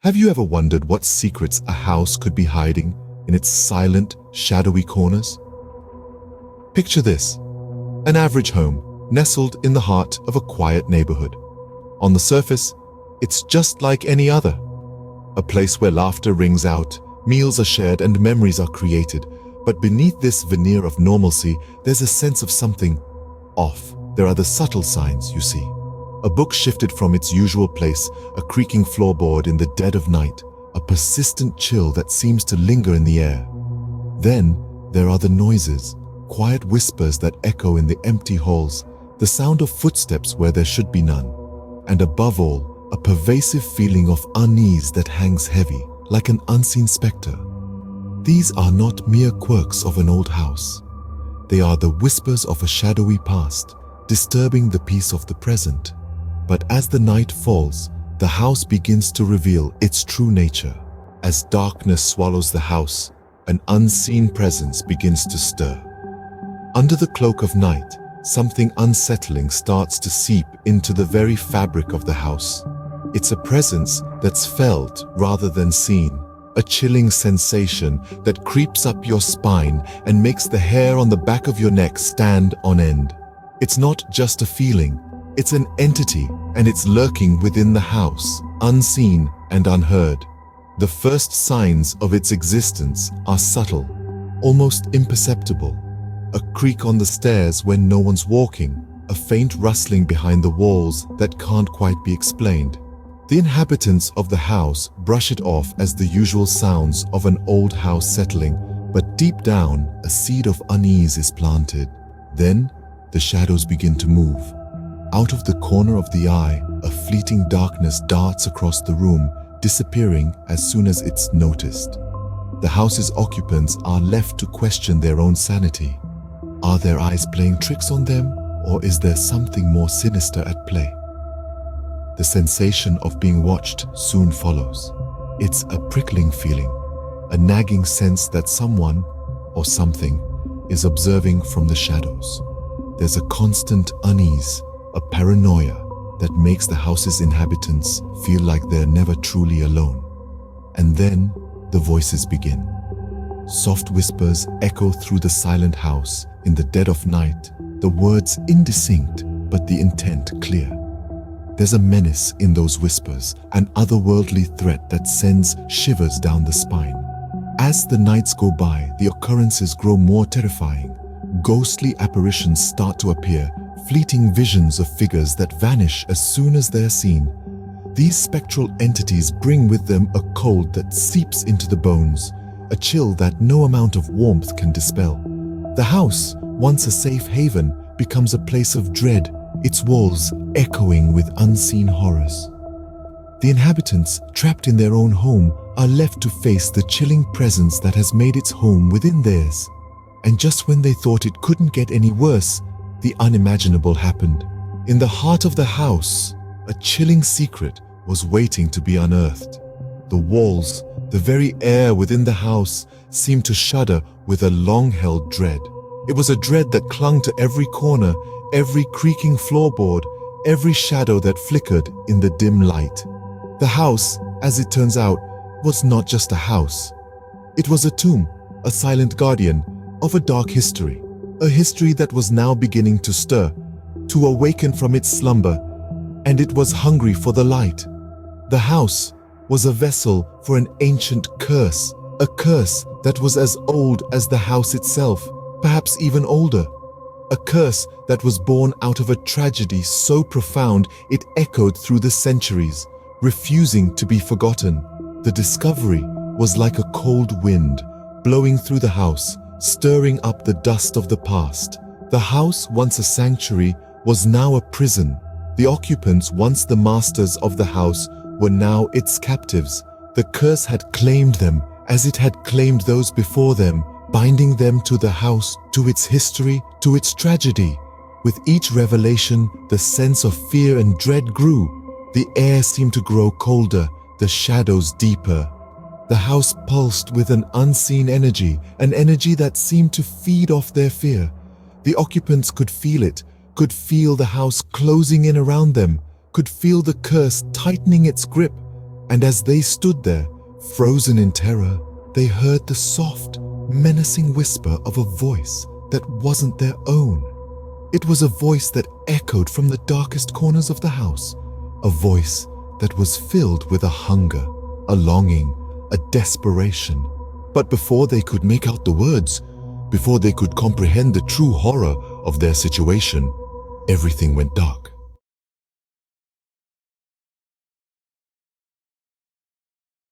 Have you ever wondered what secrets a house could be hiding in its silent, shadowy corners? Picture this: an average home nestled in the heart of a quiet neighborhood. On the surface, it's just like any other. A place where laughter rings out, meals are shared, and memories are created. But beneath this veneer of normalcy, there's a sense of something off. There are the subtle signs, you see. A book shifted from its usual place, a creaking floorboard in the dead of night, a persistent chill that seems to linger in the air. Then there are the noises, quiet whispers that echo in the empty halls, the sound of footsteps where there should be none. And above all, a pervasive feeling of unease that hangs heavy, like an unseen specter. These are not mere quirks of an old house. They are the whispers of a shadowy past, disturbing the peace of the present. But as the night falls, the house begins to reveal its true nature. As darkness swallows the house, an unseen presence begins to stir. Under the cloak of night, something unsettling starts to seep into the very fabric of the house. It's a presence that's felt rather than seen, a chilling sensation that creeps up your spine and makes the hair on the back of your neck stand on end. It's not just a feeling, it's an entity, and it's lurking within the house, unseen and unheard. The first signs of its existence are subtle, almost imperceptible. A creak on the stairs when no one's walking, a faint rustling behind the walls that can't quite be explained. The inhabitants of the house brush it off as the usual sounds of an old house settling, but deep down, a seed of unease is planted. Then, the shadows begin to move. Out of the corner of the eye, a fleeting darkness darts across the room, disappearing as soon as it's noticed. The house's occupants are left to question their own sanity. Are their eyes playing tricks on them, or is there something more sinister at play? The sensation of being watched soon follows. It's a prickling feeling, a nagging sense that someone or something is observing from the shadows. There's a constant unease, a paranoia that makes the house's inhabitants feel like they're never truly alone. And then the voices begin. Soft whispers echo through the silent house in the dead of night, the words indistinct but the intent clear. There's a menace in those whispers, an otherworldly threat that sends shivers down the spine. As the nights go by, the occurrences grow more terrifying. Ghostly apparitions start to appear, fleeting visions of figures that vanish as soon as they're seen. These spectral entities bring with them a cold that seeps into the bones, a chill that no amount of warmth can dispel. The house, once a safe haven, becomes a place of dread, its walls echoing with unseen horrors. The inhabitants, trapped in their own home, are left to face the chilling presence that has made its home within theirs. And just when they thought it couldn't get any worse, the unimaginable happened. In the heart of the house, a chilling secret was waiting to be unearthed. The walls, the very air within the house, seemed to shudder with a long-held dread. It was a dread that clung to every corner, every creaking floorboard, every shadow that flickered in the dim light. The house, as it turns out, was not just a house. It was a tomb, a silent guardian of a dark history, a history that was now beginning to stir, to awaken from its slumber, and it was hungry for the light. The house was a vessel for an ancient curse, a curse that was as old as the house itself, perhaps even older. A curse that was born out of a tragedy so profound it echoed through the centuries, refusing to be forgotten. The discovery was like a cold wind, blowing through the house, stirring up the dust of the past. The house, once a sanctuary, was now a prison. The occupants, once the masters of the house, were now its captives. The curse had claimed them, as it had claimed those before them, binding them to the house, to its history, to its tragedy. With each revelation, the sense of fear and dread grew. The air seemed to grow colder, the shadows deeper. The house pulsed with an unseen energy, an energy that seemed to feed off their fear. The occupants could feel it, could feel the house closing in around them, could feel the curse tightening its grip. And as they stood there, frozen in terror, they heard the soft, menacing whisper of a voice that wasn't their own. It was a voice that echoed from the darkest corners of the house, a voice that was filled with a hunger, a longing, a desperation. But before they could make out the words, before they could comprehend the true horror of their situation, everything went dark.